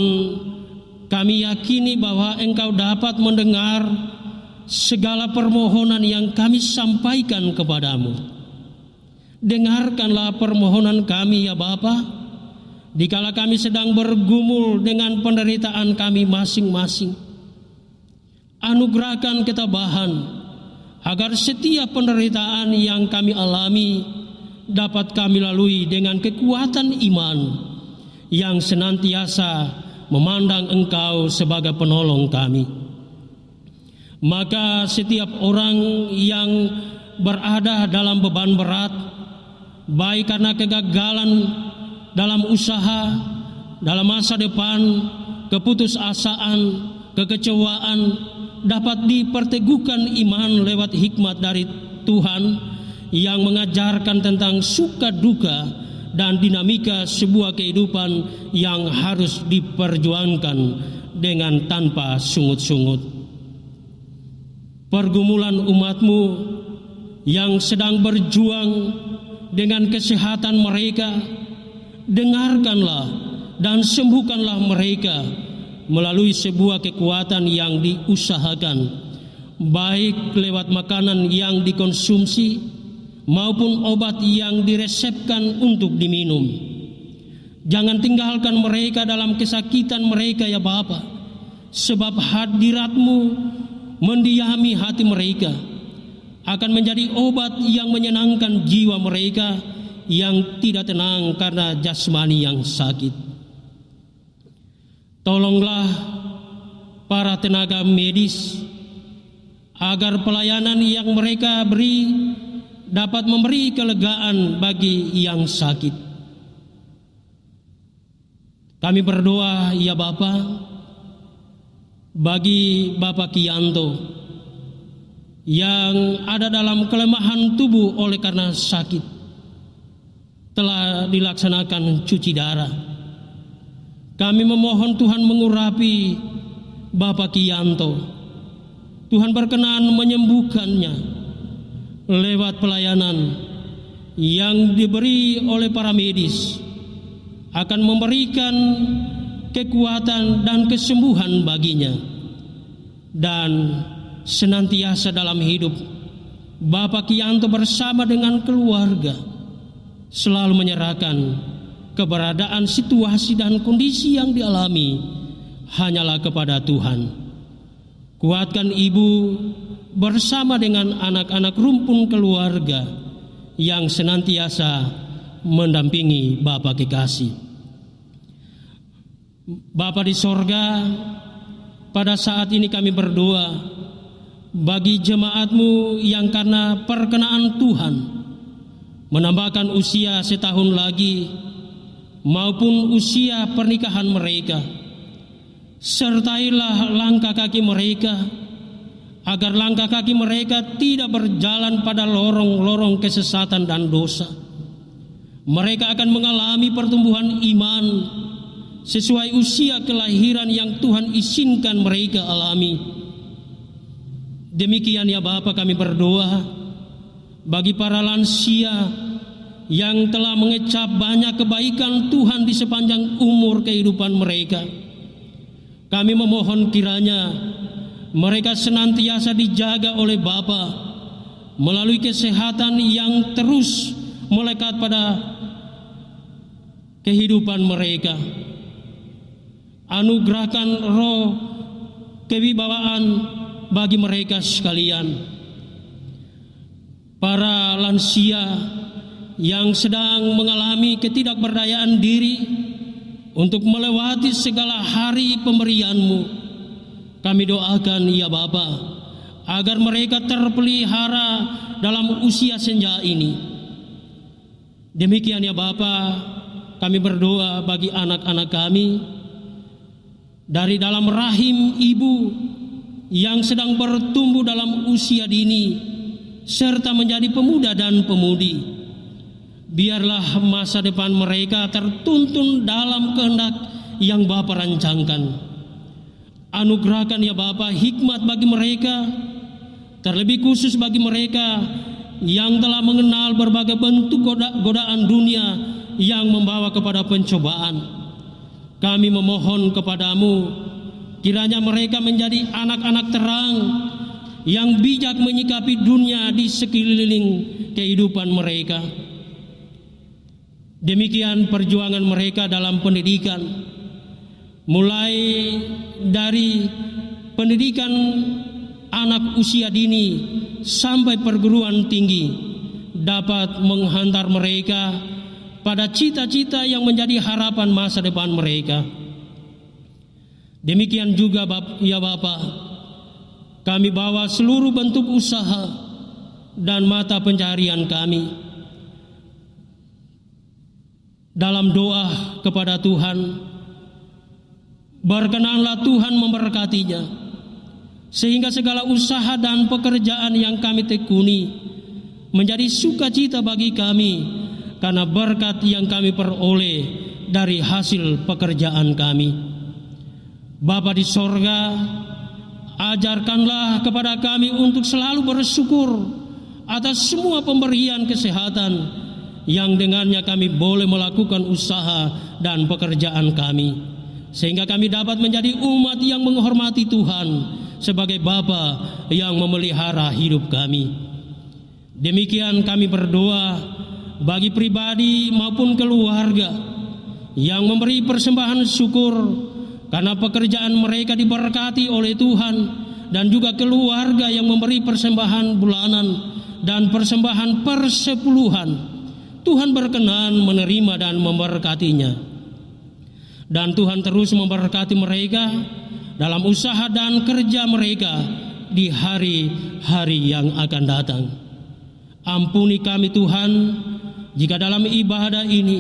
kami yakini bahwa Engkau dapat mendengar segala permohonan yang kami sampaikan kepadamu. Dengarkanlah permohonan kami ya Bapa, dikala kami sedang bergumul dengan penderitaan kami masing-masing. Anugerahkan ketabahan agar setiap penderitaan yang kami alami dapat kami lalui dengan kekuatan iman yang senantiasa memandang Engkau sebagai penolong kami. Maka setiap orang yang berada dalam beban berat, baik karena kegagalan dalam usaha, dalam masa depan, keputusasaan, kekecewaan, dapat diperteguhkan iman lewat hikmat dari Tuhan yang mengajarkan tentang suka duka dan dinamika sebuah kehidupan yang harus diperjuangkan dengan tanpa sungut-sungut. Pergumulan umatmu yang sedang berjuang dengan kesehatan mereka, dengarkanlah dan sembuhkanlah mereka melalui sebuah kekuatan yang diusahakan, baik lewat makanan yang dikonsumsi maupun obat yang diresepkan untuk diminum. Jangan tinggalkan mereka dalam kesakitan mereka ya Bapa, sebab hadirat-Mu mendiami hati mereka, akan menjadi obat yang menyenangkan jiwa mereka yang tidak tenang karena jasmani yang sakit. Tolonglah para tenaga medis agar pelayanan yang mereka beri dapat memberi kelegaan bagi yang sakit. Kami berdoa ya Bapa, bagi Bapak Kianto yang ada dalam kelemahan tubuh oleh karena sakit, telah dilaksanakan cuci darah. Kami memohon Tuhan mengurapi Bapak Kianto. Tuhan berkenan menyembuhkannya lewat pelayanan yang diberi oleh para medis, akan memberikan kekuatan dan kesembuhan baginya. Dan senantiasa dalam hidup Bapak Kianto bersama dengan keluarga selalu menyerahkan keberadaan situasi dan kondisi yang dialami hanyalah kepada Tuhan. Kuatkan ibu bersama dengan anak-anak rumpun keluarga yang senantiasa mendampingi Bapa kekasih. Bapa di sorga, pada saat ini kami berdoa bagi jemaat-Mu yang karena perkenaan Tuhan menambahkan usia setahun lagi maupun usia pernikahan mereka. Sertailah langkah kaki mereka, agar langkah kaki mereka tidak berjalan pada lorong-lorong kesesatan dan dosa. Mereka akan mengalami pertumbuhan iman sesuai usia kelahiran yang Tuhan izinkan mereka alami. Demikian ya Bapa, kami berdoa bagi para lansia yang telah mengecap banyak kebaikan Tuhan di sepanjang umur kehidupan mereka. Kami memohon kiranya mereka senantiasa dijaga oleh Bapa melalui kesehatan yang terus melekat pada kehidupan mereka. Anugerahkan roh kewibawaan bagi mereka sekalian. Para lansia yang sedang mengalami ketidakberdayaan diri untuk melewati segala hari pemberian-Mu, kami doakan ya Bapa, agar mereka terpelihara dalam usia senja ini. Demikian ya Bapa, kami berdoa bagi anak-anak kami dari dalam rahim ibu yang sedang bertumbuh dalam usia dini serta menjadi pemuda dan pemudi. Biarlah masa depan mereka tertuntun dalam kehendak yang Bapa rancangkan. Anugerahkan ya Bapa hikmat bagi mereka, terlebih khusus bagi mereka yang telah mengenal berbagai bentuk godaan dunia yang membawa kepada pencobaan. Kami memohon kepadamu, kiranya mereka menjadi anak-anak terang yang bijak menyikapi dunia di sekeliling kehidupan mereka. Demikian perjuangan mereka dalam pendidikan, mulai dari pendidikan anak usia dini sampai perguruan tinggi, dapat menghantar mereka pada cita-cita yang menjadi harapan masa depan mereka. Demikian juga ya Bapa, kami bawa seluruh bentuk usaha dan mata pencaharian kami dalam doa kepada Tuhan. Berkenanlah Tuhan memberkatinya, sehingga segala usaha dan pekerjaan yang kami tekuni menjadi sukacita bagi kami, karena berkat yang kami peroleh dari hasil pekerjaan kami. Bapa di sorga, ajarkanlah kepada kami untuk selalu bersyukur atas semua pemberian kesehatan yang dengannya kami boleh melakukan usaha dan pekerjaan kami, sehingga kami dapat menjadi umat yang menghormati Tuhan sebagai Bapa yang memelihara hidup kami. Demikian kami berdoa bagi pribadi maupun keluarga yang memberi persembahan syukur karena pekerjaan mereka diberkati oleh Tuhan, dan juga keluarga yang memberi persembahan bulanan dan persembahan persepuluhan. Tuhan berkenan menerima dan memberkatinya, dan Tuhan terus memberkati mereka dalam usaha dan kerja mereka di hari-hari yang akan datang. Ampuni kami Tuhan, jika dalam ibadah ini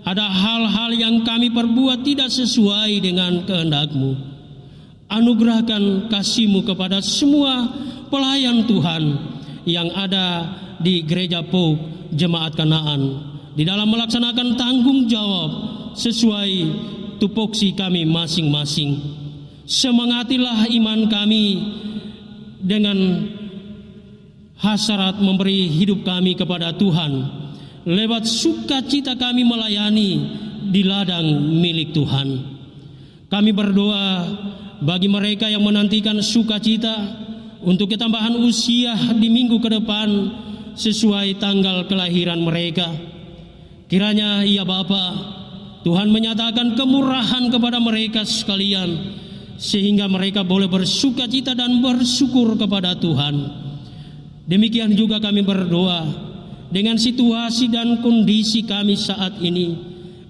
ada hal-hal yang kami perbuat tidak sesuai dengan kehendak-Mu. Anugerahkan kasih-Mu kepada semua pelayan Tuhan yang ada di Gereja Pouk Jemaat Kanaan di dalam melaksanakan tanggung jawab sesuai tupoksi kami masing-masing. Semangatilah iman kami dengan hasrat memberi hidup kami kepada Tuhan, lewat sukacita kami melayani di ladang milik Tuhan. Kami berdoa bagi mereka yang menantikan sukacita untuk ketambahan usia di minggu ke depan sesuai tanggal kelahiran mereka. Kiranya ya Bapa, Tuhan menyatakan kemurahan kepada mereka sekalian, sehingga mereka boleh bersukacita dan bersyukur kepada Tuhan. Demikian juga kami berdoa dengan situasi dan kondisi kami saat ini,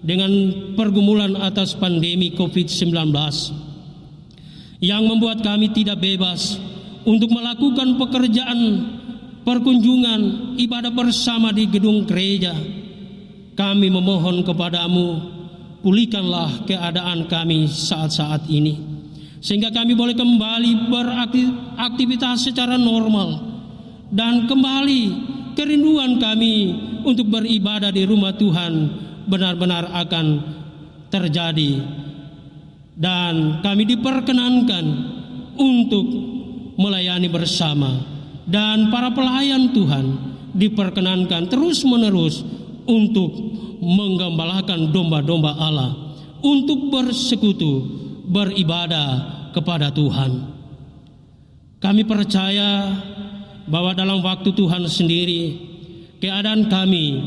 dengan pergumulan atas pandemi COVID-19 yang membuat kami tidak bebas untuk melakukan pekerjaan perkunjungan ibadah bersama di gedung gereja. Kami memohon kepadamu, pulihkanlah keadaan kami saat-saat ini, sehingga kami boleh kembali beraktivitas secara normal, dan kembali kerinduan kami untuk beribadah di rumah Tuhan benar-benar akan terjadi, dan kami diperkenankan untuk melayani bersama. Dan para pelayan Tuhan diperkenankan terus-menerus untuk menggembalakan domba-domba Allah, untuk bersekutu, beribadah kepada Tuhan. Kami percaya bahwa dalam waktu Tuhan sendiri, keadaan kami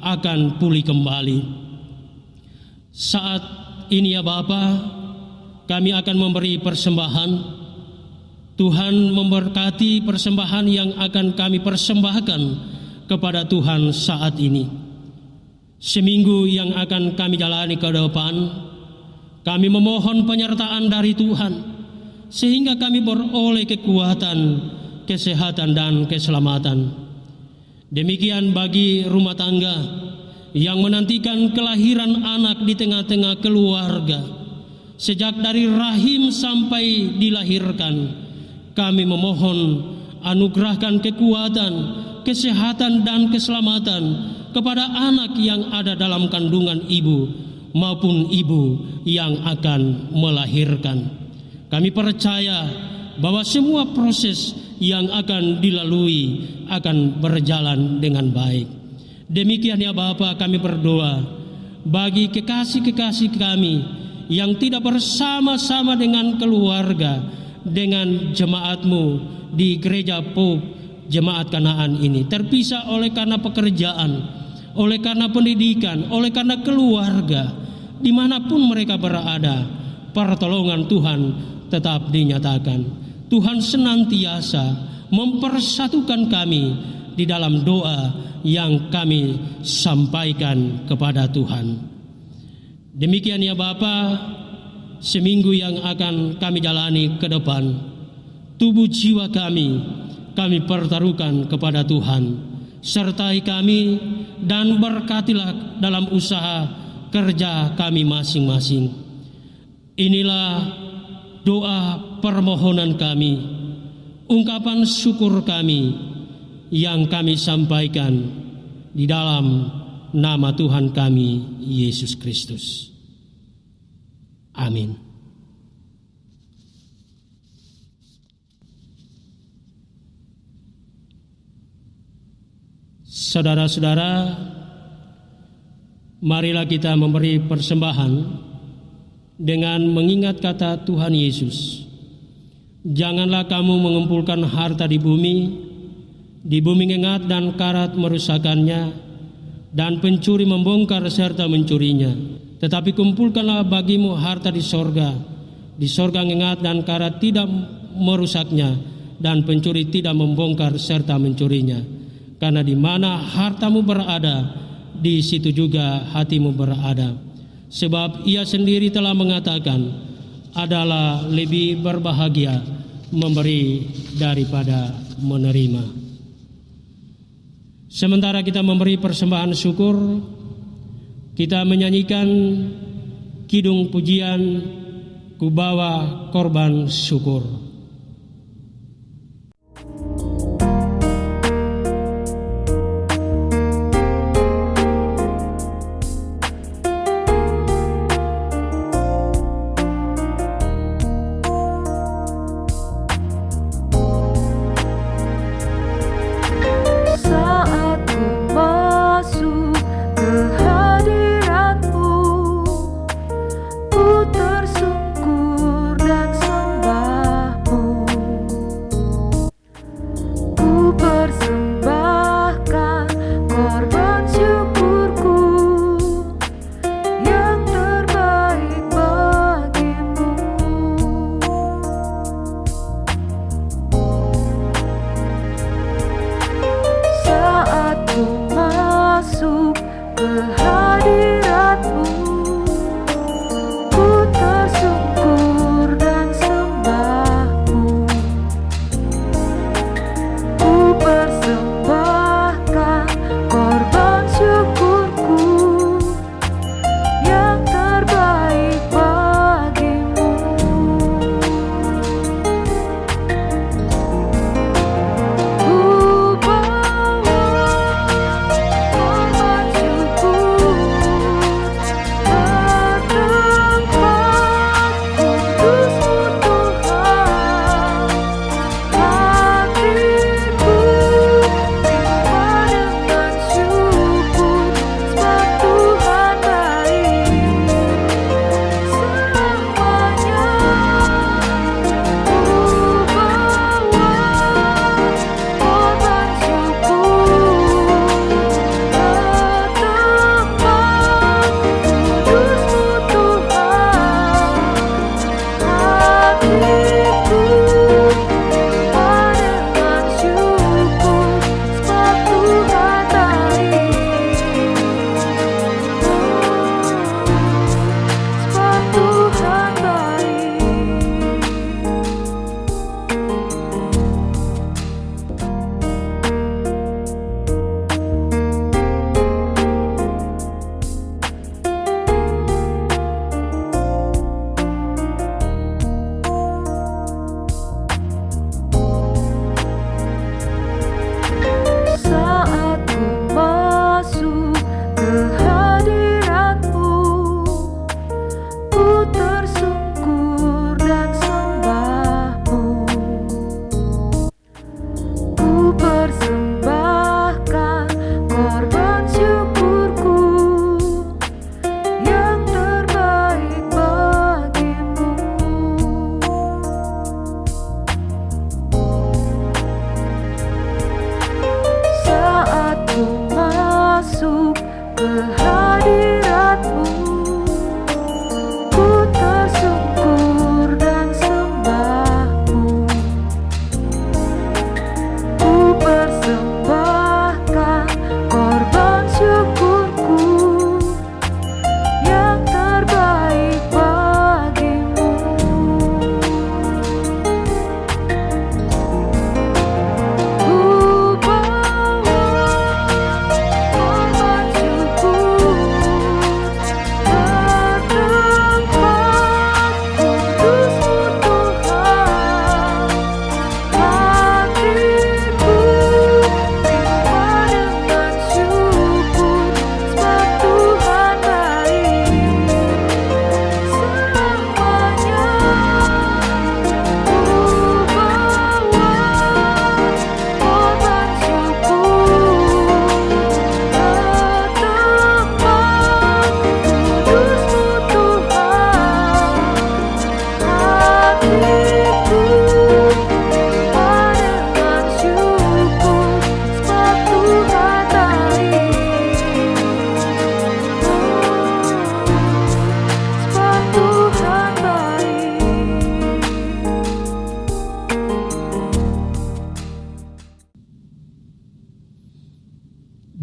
akan pulih kembali. Saat ini ya Bapa, kami akan memberi persembahan. Tuhan memberkati persembahan yang akan kami persembahkan kepada Tuhan saat ini. Seminggu yang akan kami jalani ke depan, kami memohon penyertaan dari Tuhan, sehingga kami beroleh kekuatan, kesehatan, dan keselamatan. Demikian bagi rumah tangga yang menantikan kelahiran anak di tengah-tengah keluarga, sejak dari rahim sampai dilahirkan. Kami memohon anugerahkan kekuatan, kesehatan, dan keselamatan kepada anak yang ada dalam kandungan ibu maupun ibu yang akan melahirkan. Kami percaya bahwa semua proses yang akan dilalui akan berjalan dengan baik. Demikian ya Bapa, kami berdoa bagi kekasih-kekasih kami yang tidak bersama-sama dengan keluarga, dengan jemaatmu di gereja Pop Jemaat Kanaan ini, terpisah oleh karena pekerjaan, oleh karena pendidikan, oleh karena keluarga, dimanapun mereka berada, pertolongan Tuhan tetap dinyatakan. Tuhan senantiasa mempersatukan kami di dalam doa yang kami sampaikan kepada Tuhan. Demikian ya Bapa, seminggu yang akan kami jalani ke depan, tubuh jiwa kami pertaruhkan kepada Tuhan. Sertai kami dan berkatilah dalam usaha kerja kami masing-masing. Inilah doa permohonan kami, ungkapan syukur kami yang kami sampaikan di dalam nama Tuhan kami, Yesus Kristus. Amin. Saudara-saudara, marilah kita memberi persembahan dengan mengingat kata Tuhan Yesus. Janganlah kamu mengumpulkan harta di bumi ngengat dan karat merusakannya, dan pencuri membongkar serta mencurinya. Tetapi kumpulkanlah bagimu harta di sorga ngengat dan karat tidak merusaknya, dan pencuri tidak membongkar serta mencurinya. Karena di mana hartamu berada, di situ juga hatimu berada. Sebab Ia sendiri telah mengatakan, adalah lebih berbahagia memberi daripada menerima. Sementara kita memberi persembahan syukur, kita menyanyikan kidung pujian, Ku Bawa Korban Syukur. Tersungkur dan sembah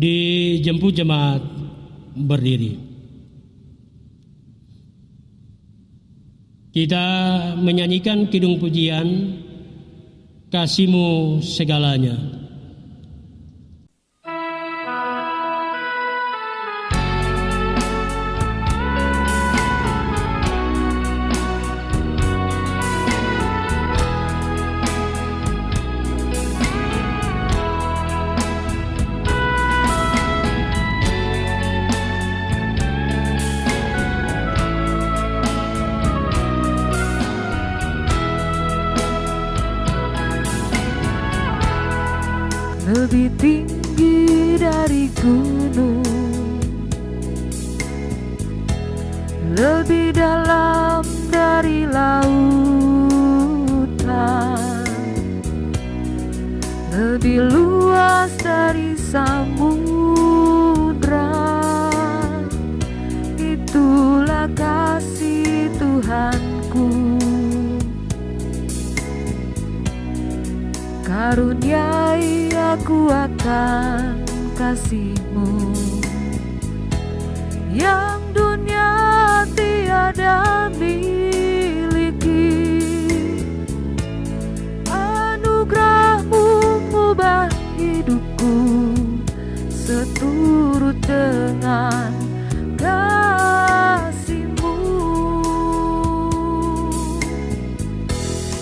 Dijemput jemaat berdiri. Kita menyanyikan kidung pujian Kasih-Mu Segalanya. Lebih tinggi dari gunung, lebih dalam dari lautan, lebih luas dari samudra. Itulah kasih Tuhanku. Karuniai aku akan kasih-Mu yang dunia tiada miliki. Anugerah-Mu mengubah hidupku seturut dengan kasih-Mu.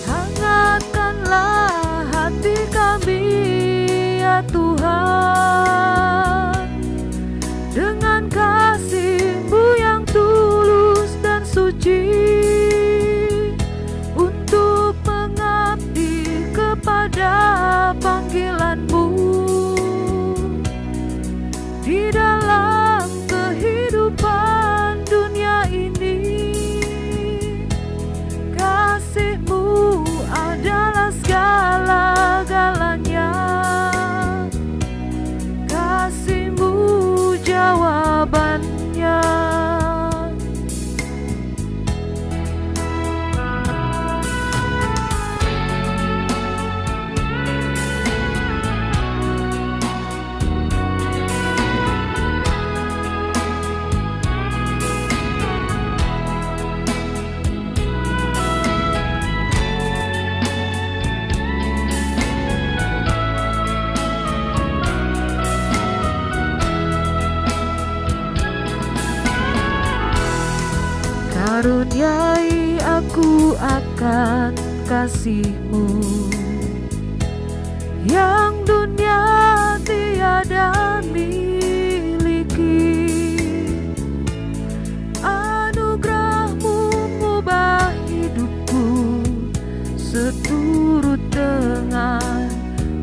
Hangatkanlah hati kami, ya Tuhan, dengan kasih-Mu yang tulus dan suci, untuk mengabdi kepada panggilan-Mu di dalam kehidupan dunia ini. Kasih-Mu adalah segala-galanya. Kasih-Mu jawabannya. Karuniai aku akan kasih-Mu yang dunia tiada miliki. Anugerah-Mu mengubah hidupku seturut dengan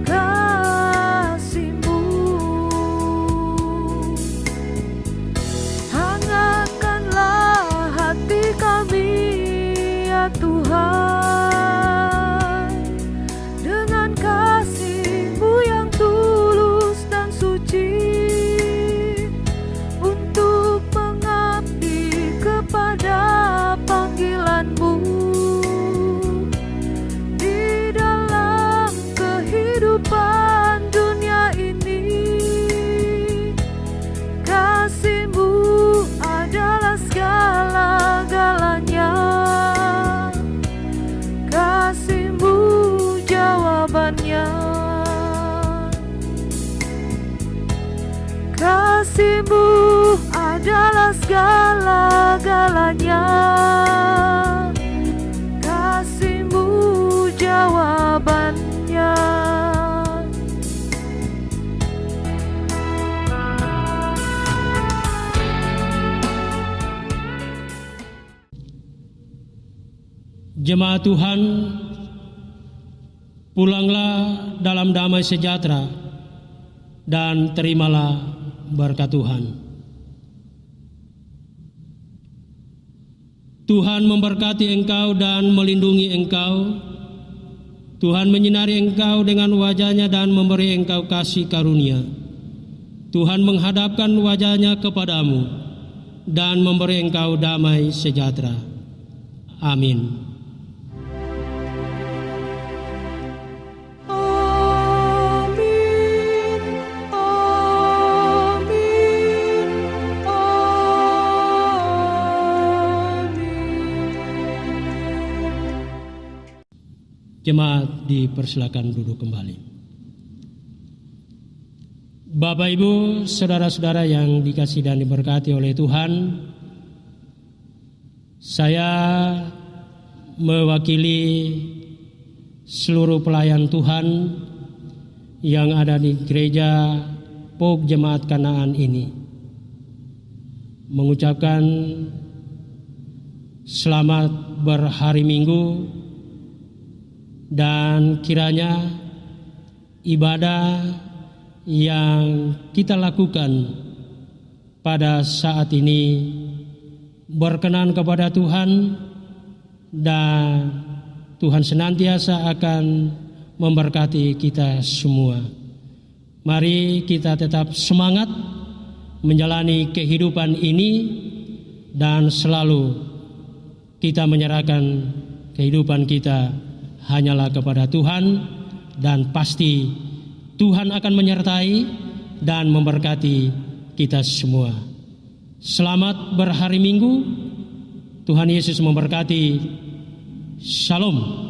kasih-Mu. Hangatkanlah hati kami, ya Tuhan, dengan kasih-Mu yang tulus dan suci, untuk mengabdi kepada panggilan-Mu di dalam kehidupan dunia ini. Kasih-Mu adalah segala-galanya. Kasih-Mu jawabannya. Kasih-Mu adalah segala-galanya. Kasih-Mu jawabannya. Jemaat Tuhan, pulanglah dalam damai sejahtera dan terimalah berkat Tuhan. Tuhan memberkati engkau dan melindungi engkau. Tuhan menyinari engkau dengan wajah-Nya dan memberi engkau kasih karunia. Tuhan menghadapkan wajah-Nya kepadamu dan memberi engkau damai sejahtera. Amin. Amin. Jemaat dipersilakan duduk kembali. Bapak, Ibu, saudara-saudara yang dikasihi dan diberkati oleh Tuhan, saya mewakili seluruh pelayan Tuhan yang ada di gereja POG Jemaat Kanaan ini mengucapkan selamat berhari Minggu, dan kiranya ibadah yang kita lakukan pada saat ini berkenan kepada Tuhan, dan Tuhan senantiasa akan memberkati kita semua. Mari kita tetap semangat menjalani kehidupan ini, dan selalu kita menyerahkan kehidupan kita hanyalah kepada Tuhan, dan pasti Tuhan akan menyertai dan memberkati kita semua. Selamat berhari Minggu. Tuhan Yesus memberkati. Shalom.